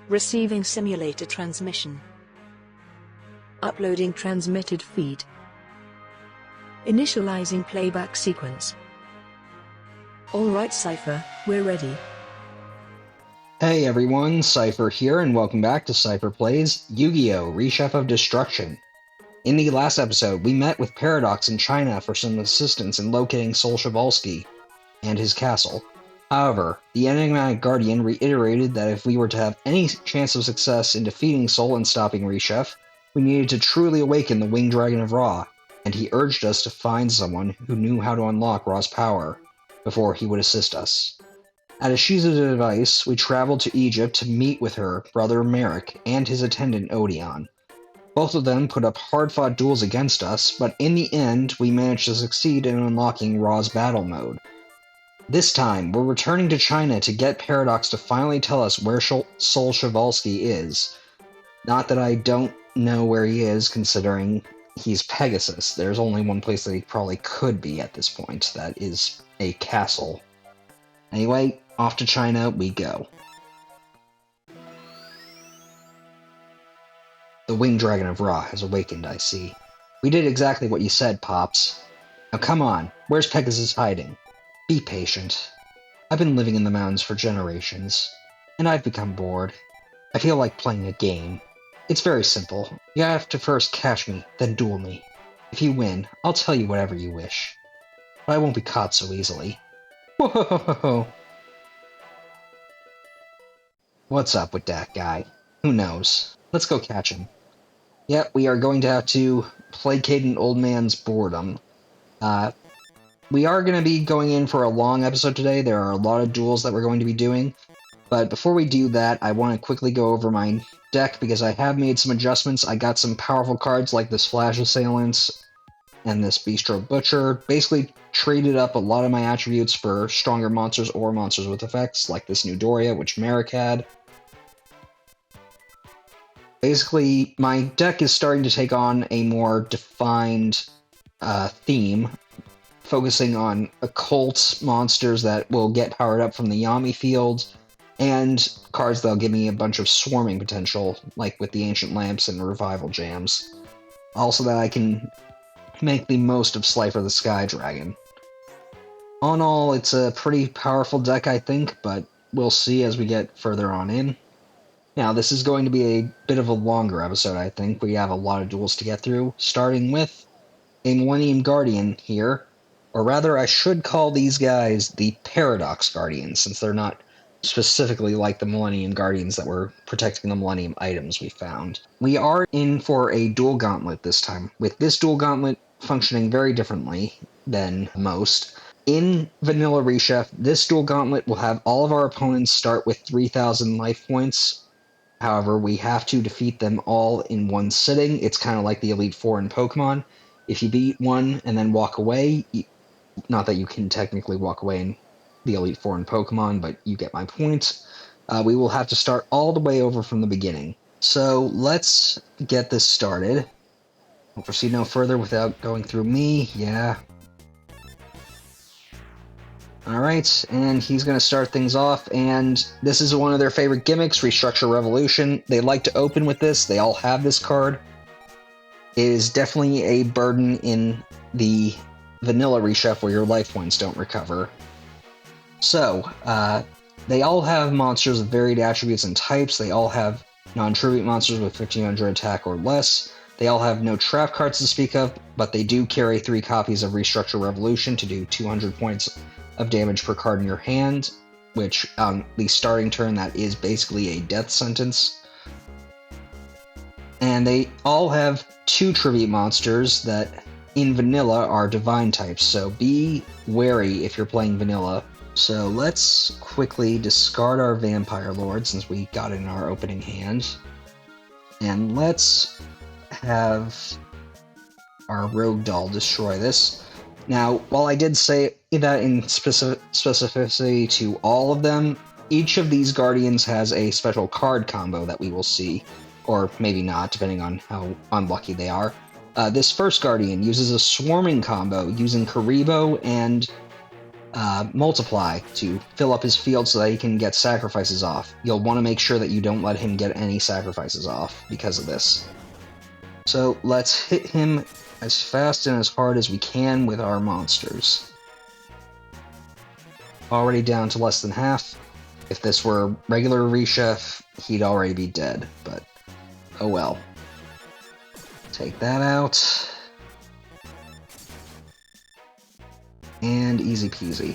Receiving simulator transmission. Uploading transmitted feed. Initializing playback sequence. Alright Seipher, we're ready. Hey everyone, Seipher here, and welcome back to Seipher Plays Yugioh, Reshef of Destruction. In the last episode, we met with Paradox in China for some assistance in locating Sol Chevalsky and his castle. However, the enigmatic Guardian reiterated that if we were to have any chance of success in defeating Sol and stopping Reshef, we needed to truly awaken the Winged Dragon of Ra, and he urged us to find someone who knew how to unlock Ra's power before he would assist us. At Ashiza's advice, we traveled to Egypt to meet with her brother Merrick and his attendant Odeon. Both of them put up hard-fought duels against us, but in the end, we managed to succeed in unlocking Ra's battle mode. This time, we're returning to China to get Paradox to finally tell us where Sol Chevalsky is. Not that I don't know where he is, considering he's Pegasus. There's only one place that he probably could be at this point. That is a castle. Anyway, off to China we go. The Winged Dragon of Ra has awakened, I see. We did exactly what you said, Pops. Now come on, where's Pegasus hiding? Be patient. I've been living in the mountains for generations, and I've become bored. I feel like playing a game. It's very simple. You have to first catch me, then duel me. If you win, I'll tell you whatever you wish. But I won't be caught so easily. Whoa! What's up with that guy? Who knows? Let's go catch him. Yep, we are going to have to placate an old man's boredom. We are going to be going in for a long episode today. There are a lot of duels that we're going to be doing. But before we do that, I want to quickly go over my deck because I have made some adjustments. I got some powerful cards like this Flash Assailants and this Bistro Butcher. Basically traded up a lot of my attributes for stronger monsters or monsters with effects, like this new Doria, which Merrick had. Basically, my deck is starting to take on a more defined theme, focusing on occult monsters that will get powered up from the Yami field, and cards that'll give me a bunch of swarming potential, like with the Ancient Lamps and Revival Jams. Also that I can make the most of Seipher the Sky Dragon. All in all, it's a pretty powerful deck, I think, but we'll see as we get further on in. Now, this is going to be a bit of a longer episode, I think. We have a lot of duels to get through, starting with a Millennium Guardian here. Or rather, I should call these guys the Paradox Guardians, since they're not specifically like the Millennium Guardians that were protecting the Millennium items we found. We are in for a dual gauntlet this time, with this dual gauntlet functioning very differently than most. In Vanilla Reshef, this dual gauntlet will have all of our opponents start with 3,000 life points. However, we have to defeat them all in one sitting. It's kind of like the Elite Four in Pokemon. If you beat one and then walk away, not that you can technically walk away in the Elite Four in Pokemon, but you get my point. We will have to start all the way over from the beginning. So let's get this started. I'll proceed no further without going through me. Yeah. Alright, and he's going to start things off, and this is one of their favorite gimmicks, Restructure Revolution. They like to open with this. They all have this card. It is definitely a burden in the Vanilla Reshef where your life points don't recover. So, they all have monsters of varied attributes and types. They all have non-tribute monsters with 1500 attack or less. They all have no trap cards to speak of, but they do carry 3 copies of Restructure Revolution to do 200 points of damage per card in your hand, which on the starting turn, that is basically a death sentence. And they all have 2 tribute monsters that in Vanilla are divine types, so be wary if you're playing Vanilla. So let's quickly discard our Vampire Lord since we got it in our opening hand. And let's have our Rogue Doll destroy this. Now, while I did say that in specificity to all of them, each of these Guardians has a special card combo that we will see, or maybe not, depending on how unlucky they are. This first Guardian uses a Swarming combo using Karibo and multiply to fill up his field so that he can get sacrifices off. You'll want to make sure that you don't let him get any sacrifices off because of this. So let's hit him as fast and as hard as we can with our monsters. Already down to less than half. If this were regular Reshef, he'd already be dead, but oh well. Take that out. And easy peasy.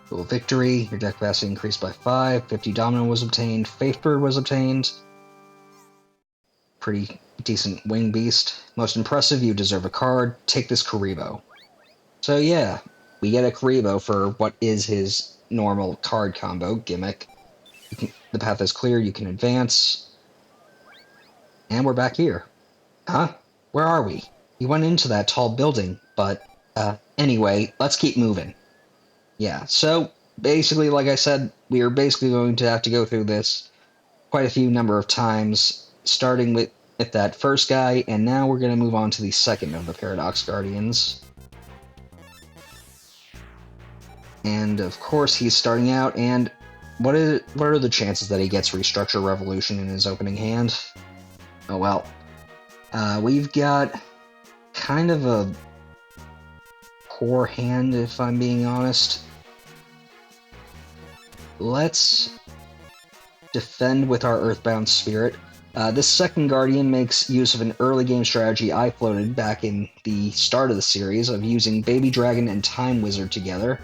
Cool victory. Your deck capacity increased by 5. 50 domino was obtained. Seipher was obtained. Pretty decent wing beast. Most impressive, you deserve a card. Take this Karibo. So yeah, we get a Karibo for what is his normal card combo gimmick. The path is clear, you can advance. And we're back here. Huh? Where are we? We went into that tall building, but anyway, let's keep moving. Yeah, so basically, like I said, we are basically going to have to go through this quite a few number of times, starting with that first guy, and now we're going to move on to the second of the Paradox Guardians. And of course, he's starting out, and what are the chances that he gets Restructure Revolution in his opening hand? Oh well. We've got kind of a poor hand, if I'm being honest. Let's defend with our Earthbound Spirit. This second Guardian makes use of an early game strategy I floated back in the start of the series of using Baby Dragon and Time Wizard together.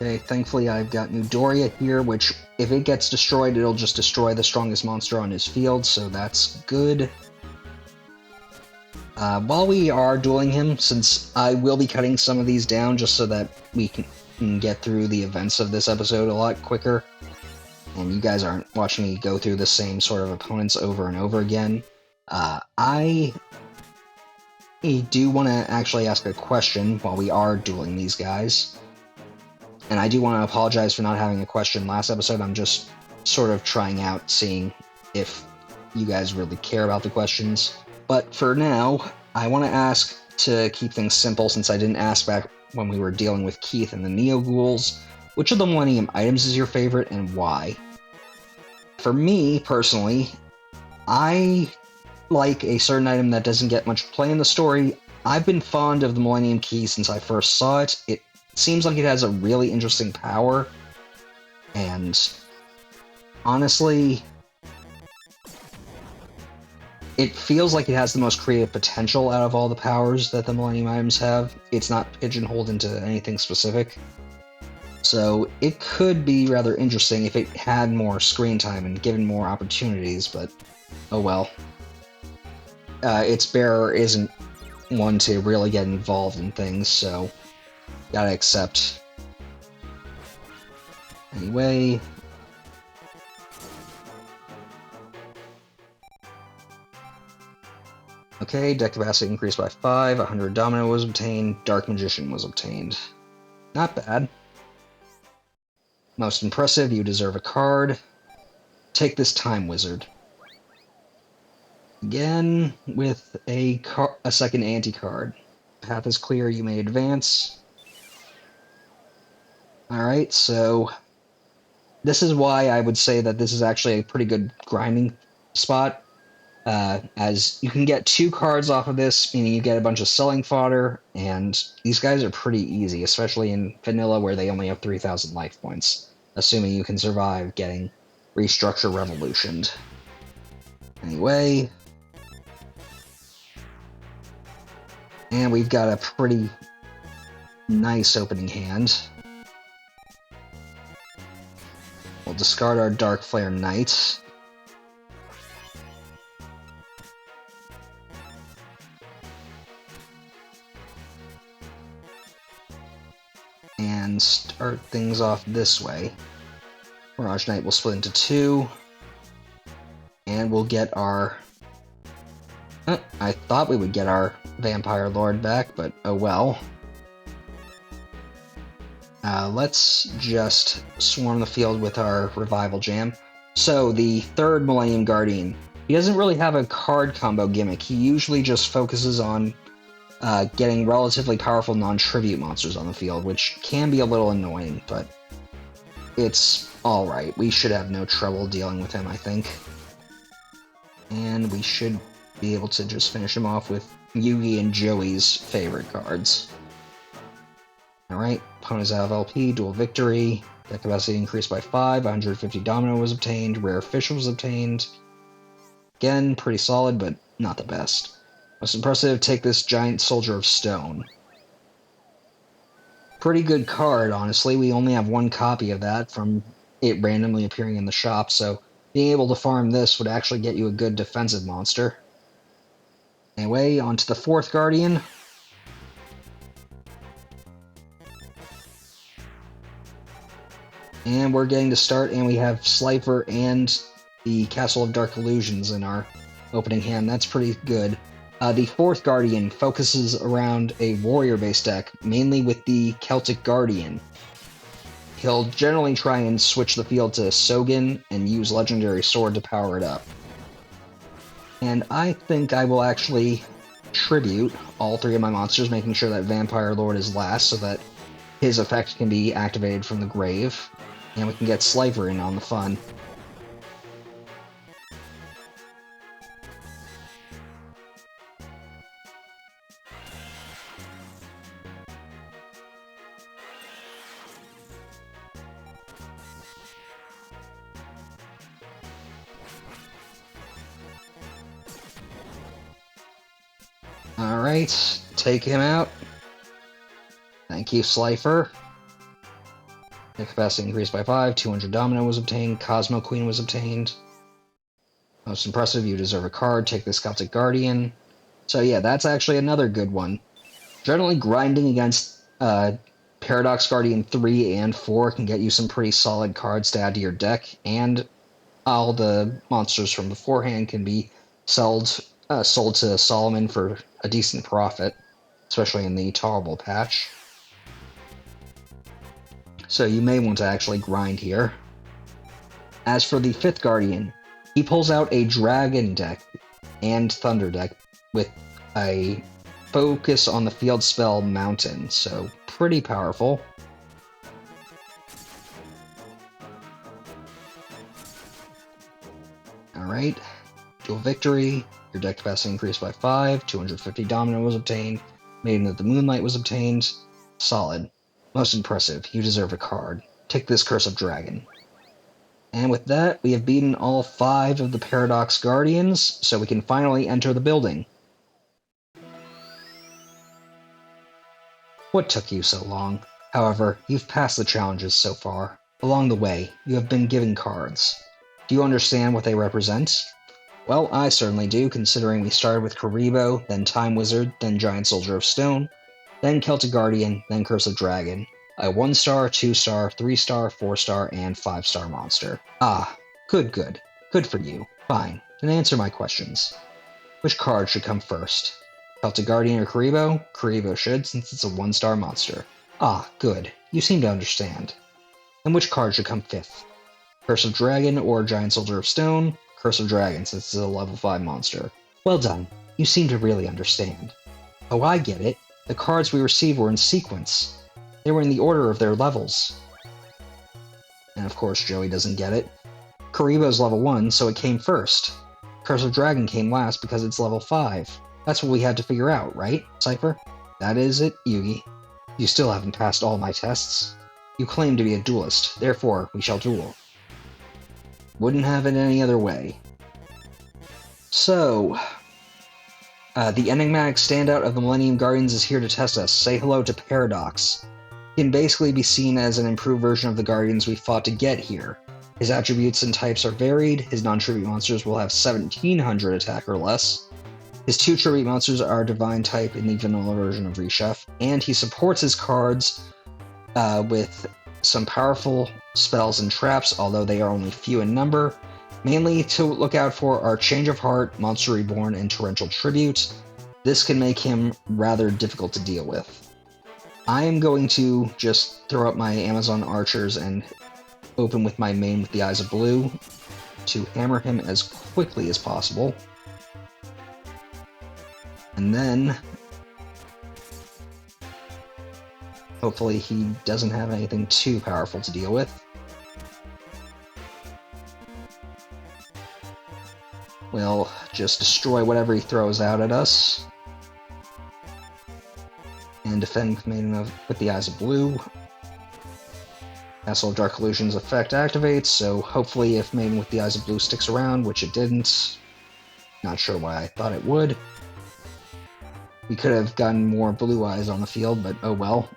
Okay, thankfully I've got New Doria here, which if it gets destroyed, it'll just destroy the strongest monster on his field, so that's good. While we are dueling him, since I will be cutting some of these down just so that we can get through the events of this episode a lot quicker, and you guys aren't watching me go through the same sort of opponents over and over again, I do want to actually ask a question while we are dueling these guys. And I do want to apologize for not having a question last episode. I'm just sort of trying out, seeing if you guys really care about the questions. But for now, I want to ask to keep things simple, since I didn't ask back when we were dealing with Keith and the Neo-Ghouls. Which of the Millennium items is your favorite, and why? For me, personally, I like a certain item that doesn't get much play in the story. I've been fond of the Millennium Key since I first saw it. It seems like it has a really interesting power, and honestly, it feels like it has the most creative potential out of all the powers that the Millennium items have. It's not pigeonholed into anything specific, so it could be rather interesting if it had more screen time and given more opportunities, but oh well. Its bearer isn't one to really get involved in things, so gotta accept. Anyway. Okay, deck capacity increased by 5, 100 Domino was obtained, Dark Magician was obtained. Not bad. Most impressive, you deserve a card. Take this Time Wizard. Again, with a second anti-card. Path is clear, you may advance. Alright, so this is why I would say that this is actually a pretty good grinding spot. As you can get 2 cards off of this, meaning you get a bunch of selling fodder, and these guys are pretty easy, especially in vanilla where they only have 3,000 life points, assuming you can survive getting Restructure Revolutioned. Anyway, and we've got a pretty nice opening hand. We'll discard our Dark Flare Knight. And start things off this way. Mirage Knight will split into 2. And we'll get our... I thought we would get our Vampire Lord back, but oh well. Let's just swarm the field with our Revival Jam. So, the third Millennium Guardian. He doesn't really have a card combo gimmick. He usually just focuses on getting relatively powerful non-tribute monsters on the field, which can be a little annoying, but it's alright. We should have no trouble dealing with him, I think. And we should be able to just finish him off with Yugi and Joey's favorite cards. Alright, opponent's out of LP, dual victory, deck capacity increased by 5, 150 Domino was obtained, Rare Fish was obtained. Again, pretty solid, but not the best. Most impressive, take this Giant Soldier of Stone. Pretty good card, honestly. We only have one copy of that from it randomly appearing in the shop, so being able to farm this would actually get you a good defensive monster. Anyway, on to the fourth Guardian. And we're getting to start, and we have Seipher and the Castle of Dark Illusions in our opening hand. That's pretty good. The fourth Guardian focuses around a warrior-based deck, mainly with the Celtic Guardian. He'll generally try and switch the field to Sogen and use Legendary Sword to power it up. And I think I will actually tribute all three of my monsters, making sure that Vampire Lord is last so that his effect can be activated from the grave, and we can get Seipher in on the fun. Alright, take him out. Thank you, Seipher. The capacity increased by 5, 200 Domino was obtained, Cosmo Queen was obtained. Most impressive, you deserve a card, take this Celtic Guardian. So yeah, that's actually another good one. Generally, grinding against Paradox Guardian 3 and 4 can get you some pretty solid cards to add to your deck, and all the monsters from beforehand can be sold to Solomon for a decent profit, especially in the Tolerable patch. So you may want to actually grind here. As for the fifth Guardian, he pulls out a Dragon deck and Thunder deck with a focus on the field spell Mountain, so pretty powerful. Alright, dual victory, your deck capacity increased by 5, 250 Domino was obtained, Maiden of the Moonlight was obtained. Solid. Most impressive, you deserve a card. Take this Curse of Dragon. And with that, we have beaten all 5 of the Paradox Guardians, so we can finally enter the building. What took you so long? However, you've passed the challenges so far. Along the way, you have been given cards. Do you understand what they represent? Well, I certainly do, considering we started with Karibo, then Time Wizard, then Giant Soldier of Stone, then Celtic Guardian, then Curse of Dragon, a 1-star, 2-star, 3-star, 4-star, and 5-star monster. Ah, good. Good for you. Fine, then answer my questions. Which card should come first? Celtic Guardian or Karibo? Karibo should, since it's a 1-star monster. Ah, good. You seem to understand. And which card should come fifth? Curse of Dragon or Giant Soldier of Stone? Curse of Dragon, since it's a level 5 monster. Well done. You seem to really understand. Oh, I get it. The cards we received were in sequence. They were in the order of their levels. And of course, Joey doesn't get it. Karibo's level 1, so it came first. Curse of Dragon came last because it's level 5. That's what we had to figure out, right, Seipher? That is it, Yugi. You still haven't passed all my tests. You claim to be a duelist, therefore we shall duel. Wouldn't have it any other way. So, the enigmatic standout of the Millennium Guardians is here to test us. Say hello to Paradox. He can basically be seen as an improved version of the Guardians we fought to get here. His attributes and types are varied, his non-tribute monsters will have 1700 attack or less, his 2 tribute monsters are Divine type in the vanilla version of Reshef, and he supports his cards with some powerful spells and traps, although they are only few in number. Mainly to look out for are Change of Heart, Monster Reborn, and Torrential Tribute. This can make him rather difficult to deal with. I am going to just throw up my Amazon Archers and open with my main with the Eyes of Blue. to hammer him as quickly as possible. And then hopefully he doesn't have anything too powerful to deal with. We'll just destroy whatever he throws out at us. And defend with the Eyes of Blue. Castle of Dark Illusion's effect activates, so hopefully if Maiden with the Eyes of Blue sticks around, which it didn't. Not sure why I thought it would. We could have gotten more blue eyes on the field, but oh well.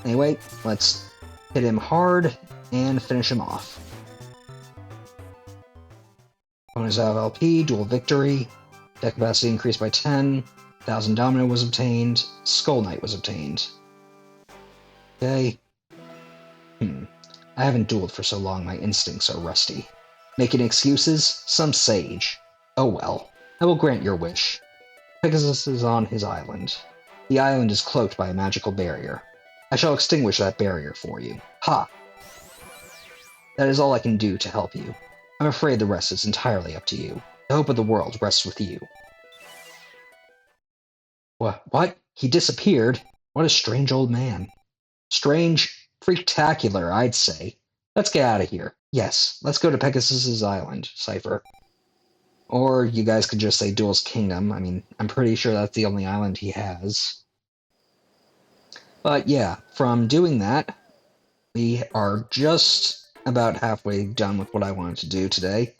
Anyway, let's hit him hard and finish him off. Opponents out of LP, dual victory, deck capacity increased by 10, 1000 Domino was obtained, Skull Knight was obtained. Okay. I haven't dueled for so long, my instincts are rusty. Making excuses? Some sage. Oh well, I will grant your wish. Pegasus is on his island. The island is cloaked by a magical barrier. I shall extinguish that barrier for you. Ha! That is all I can do to help you. I'm afraid the rest is entirely up to you. The hope of the world rests with you. What? He disappeared? What a strange old man. Strange, freaktacular, I'd say. Let's get out of here. Yes, let's go to Pegasus's island, Seipher. Or you guys could just say Duel's Kingdom. I mean, I'm pretty sure that's the only island he has. But yeah, from doing that, we are just about halfway done with what I wanted to do today.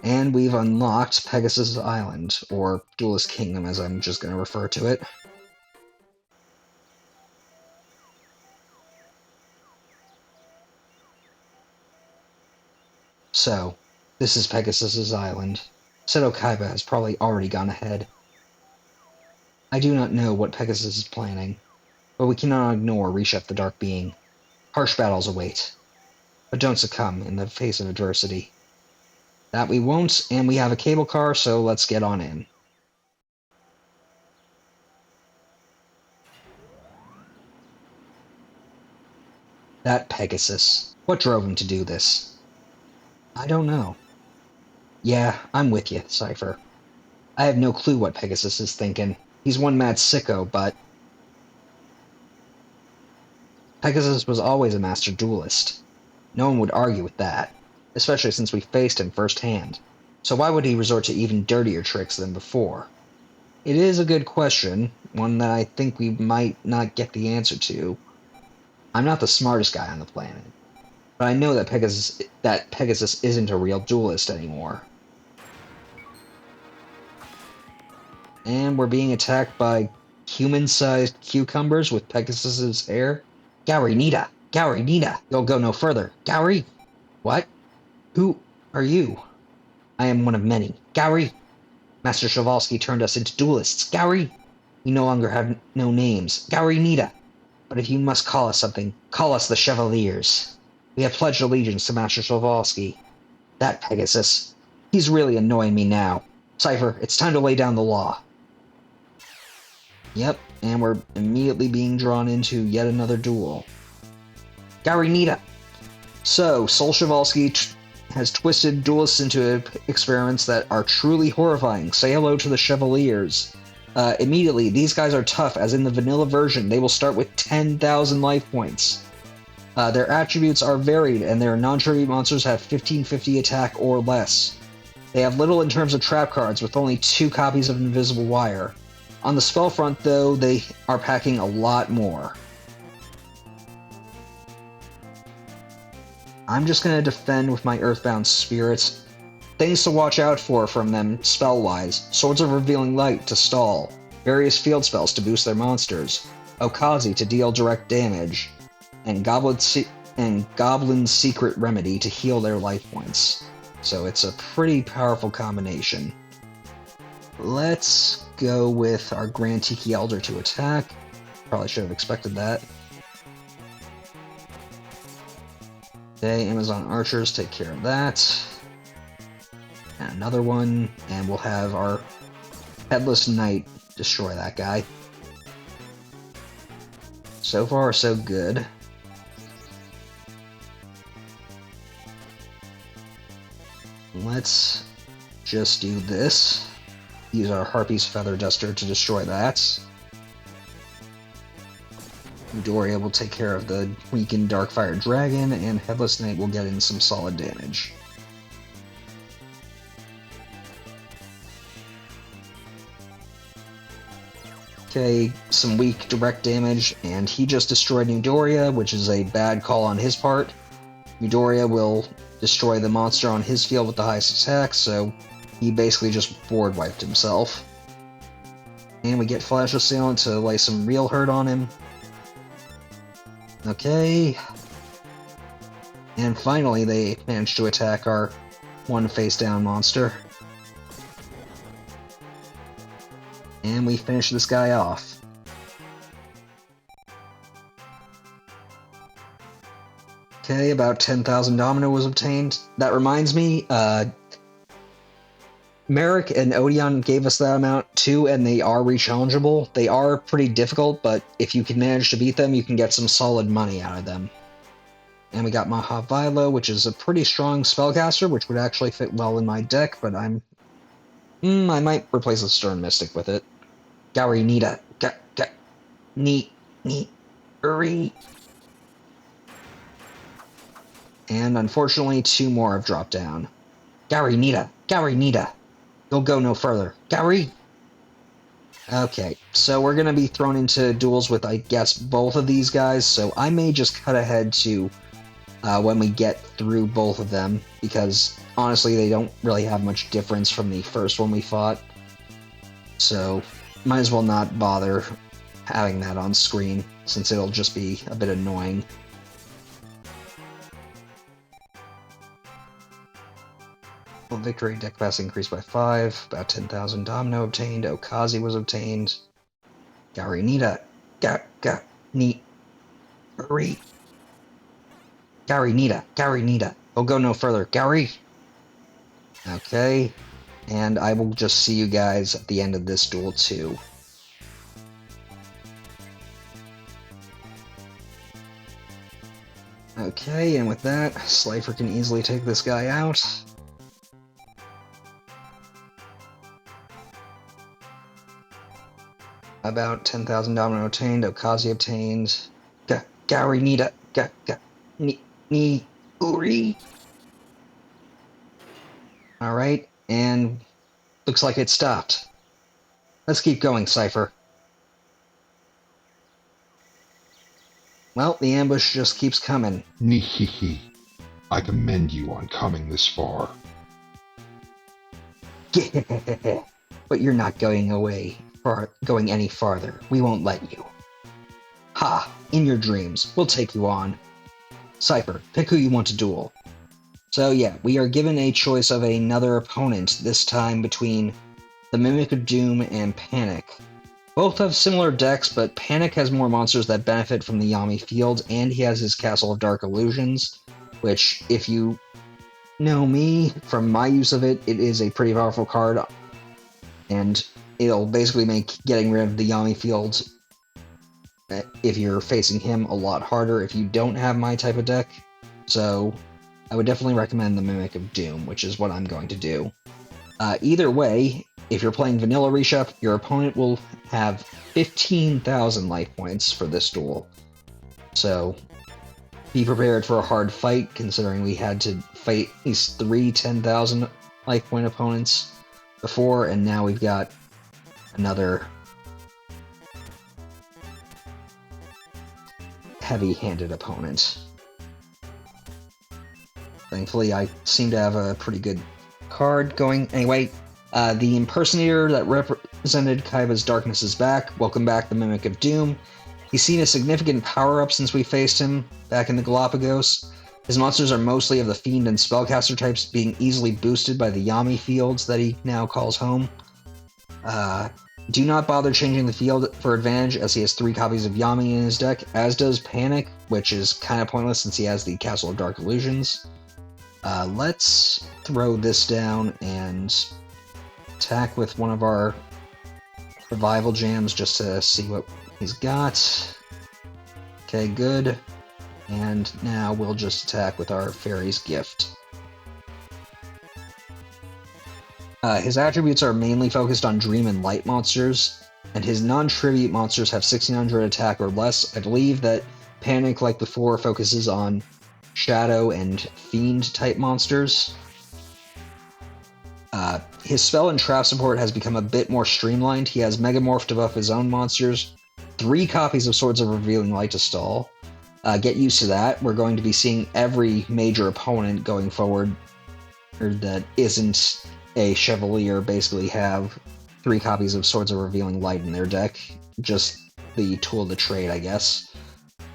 And we've unlocked Pegasus Island, or Duelist Kingdom as I'm just going to refer to it. So, this is Pegasus's Island. Seto Kaiba has probably already gone ahead. I do not know what Pegasus is planning, but we cannot ignore Reshef the Dark Being. Harsh battles await, but don't succumb in the face of adversity. That we won't, and we have a cable car, so let's get on in. That Pegasus. What drove him to do this? I don't know. Yeah, I'm with you, Seipher. I have no clue what Pegasus is thinking. He's one mad sicko, but Pegasus was always a master duelist. No one would argue with that, especially since we faced him firsthand. So why would he resort to even dirtier tricks than before? It is a good question, one that I think we might not get the answer to. I'm not the smartest guy on the planet, but I know that Pegasus isn't a real duelist anymore. And we're being attacked by human-sized cucumbers with Pegasus's hair. Gary, Nita! Gary, Nita! You'll go no further. Gary! What? Who are you? I am one of many. Gary! Master Chevalsky turned us into duelists. Gary! We no longer have no names. Gary, Nita! But if you must call us something, call us the Chevaliers. We have pledged allegiance to Master Chevalsky. That Pegasus. He's really annoying me now. Seipher, it's time to lay down the law. Yep, and we're immediately being drawn into yet another duel. Gary, Nita! So, Sol Chevalsky has twisted duelists into experiments that are truly horrifying. Say hello to the Chevaliers. Immediately, these guys are tough, as in the vanilla version, they will start with 10,000 life points. Their attributes are varied, and their non-tribute monsters have 1550 attack or less. They have little in terms of trap cards, with only 2 copies of Invisible Wire. On the spell front, though, they are packing a lot more. I'm just going to defend with my Earthbound Spirits. Things to watch out for from them spell-wise. Swords of Revealing Light to stall. Various field spells to boost their monsters. Okazi to deal direct damage. And Goblin's Secret Remedy to heal their life points. So it's a pretty powerful combination. Let's go with our Grand Tiki Elder to attack. Probably should have expected that. Okay, Amazon Archers take care of that. And another one, and we'll have our Headless Knight destroy that guy. So far, so good. let's just do this. Use our Harpy's Feather Duster to destroy that. Midoriya will take care of the weakened Darkfire Dragon, and Headless Knight will get in some solid damage. Okay, some weak direct damage, and he just destroyed Midoriya, which is a bad call on his part. Midoriya will destroy the monster on his field with the highest attack, so he basically just board wiped himself. And we get Flash Assailant to lay some real hurt on him. Okay. And finally, they managed to attack our one face-down monster. And we finish this guy off. Okay, about 10,000 Domino was obtained. That reminds me, Merrick and Odeon gave us that amount too, and they are rechallengeable. They are pretty difficult, but if you can manage to beat them, you can get some solid money out of them. And we got Mahavilo, which is a pretty strong spellcaster, which would actually fit well in my deck, but I might replace the Stern Mystic with it. Gary Nita, neat, hurry. And unfortunately, 2 more have dropped down. Gary Nita. You'll go no further. Gary! Okay, so we're gonna be thrown into duels with, I guess, both of these guys, so I may just cut ahead to when we get through both of them, because honestly, they don't really have much difference from the first one we fought. So, might as well not bother having that on screen, since it'll just be a bit annoying. Victory, deck pass increased by 5, about 10,000 Domino obtained, Okazi was obtained. Gary Nita, neat, hurry. Gary Nita, we'll go no further, Gary! Okay, and I will just see you guys at the end of this duel too. Okay, and with that, Seipher can easily take this guy out. About 10,000 Domino obtained, Okazi obtained. Gary Nita, Uri. Alright, and looks like it stopped. Let's keep going, Seipher. Well, the ambush just keeps coming. Nihihi. I commend you on coming this far. But you're not going any farther. We won't let you. Ha! In your dreams. We'll take you on. Seipher, pick who you want to duel. So yeah, we are given a choice of another opponent, this time between the Mimic of Doom and Panic. Both have similar decks, but Panic has more monsters that benefit from the Yami field, and he has his Castle of Dark Illusions, which, if you know me, from my use of it, it is a pretty powerful card, and it'll basically make getting rid of the Yami field, if you're facing him, a lot harder if you don't have my type of deck. So I would definitely recommend the Mimic of Doom, which is what I'm going to do. Either way, if you're playing Vanilla Reshef, your opponent will have 15,000 life points for this duel. So be prepared for a hard fight, considering we had to fight at least 3 10,000 life point opponents before, and now we've got another heavy-handed opponent. Thankfully, I seem to have a pretty good card going. Anyway, the Impersonator that represented Kaiba's Darkness is back. Welcome back, the Mimic of Doom. He's seen a significant power-up since we faced him back in the Galapagos. His monsters are mostly of the Fiend and Spellcaster types, being easily boosted by the Yami fields that he now calls home. Do not bother changing the field for advantage, as he has 3 copies of Yami in his deck, as does Panic, which is kind of pointless since he has the Castle of Dark Illusions. Let's throw this down and attack with one of our Revival Jams just to see what he's got. Okay, good. And now we'll just attack with our Fairy's Gift. His attributes are mainly focused on Dream and Light monsters, and his non-tribute monsters have 1600 attack or less. I believe that Panic, like before, focuses on Shadow and Fiend type monsters. His spell and trap support has become a bit more streamlined. He has Megamorph to buff his own monsters, 3 copies of Swords of Revealing Light to stall. Get used to that. We're going to be seeing every major opponent going forward, or that isn't a Chevalier, basically have 3 copies of Swords of Revealing Light in their deck. Just the tool of the trade, I guess.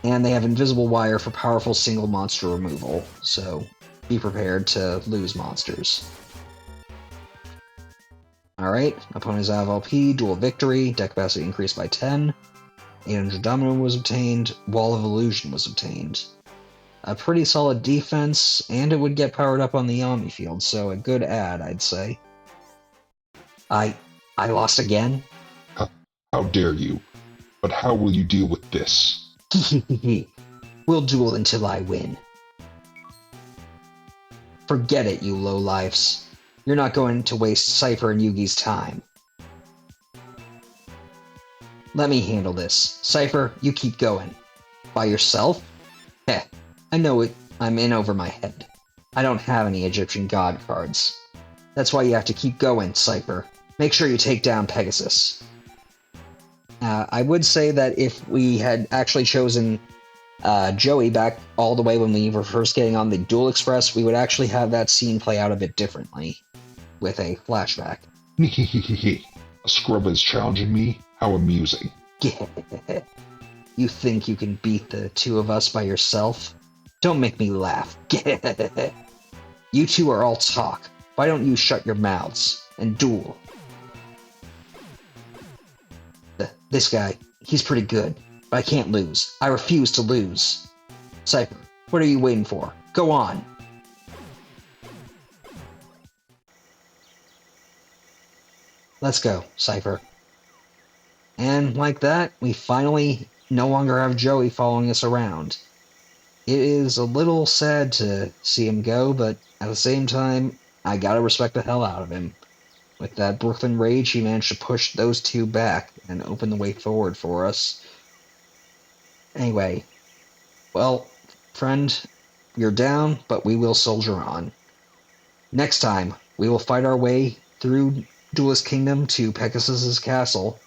And they have Invisible Wire for powerful single monster removal, so be prepared to lose monsters. Alright, opponent's out of LP, dual victory, deck capacity increased by 10, 800 Domino was obtained, Wall of Illusion was obtained. A pretty solid defense, and it would get powered up on the Yami field, so a good add, I'd say. I lost again? How dare you? But how will you deal with this? We'll duel until I win. Forget it, you lowlifes. You're not going to waste Seipher and Yugioh's time. Let me handle this. Seipher, you keep going. By yourself? Heh, I know it. I'm in over my head. I don't have any Egyptian god cards. That's why you have to keep going, Seipher. Make sure you take down Pegasus. I would say that if we had actually chosen Joey back all the way when we were first getting on the Duel Express, we would actually have that scene play out a bit differently, with a flashback. A scrub is challenging me? How amusing. You think you can beat the 2 of us by yourself? Don't make me laugh. You 2 are all talk. Why don't you shut your mouths and duel? This guy, he's pretty good, but I can't lose. I refuse to lose. Seipher, what are you waiting for? Go on! Let's go, Seipher. And like that, we finally no longer have Joey following us around. It is a little sad to see him go, but at the same time, I gotta respect the hell out of him. With that Brooklyn Rage, he managed to push those 2 back and open the way forward for us. Anyway, well, friend, you're down, but we will soldier on. Next time, we will fight our way through Duelist Kingdom to Pegasus's castle.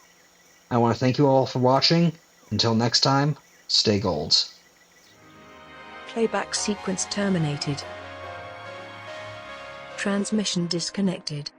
I want to thank you all for watching. Until next time, stay gold. Playback sequence terminated. Transmission disconnected.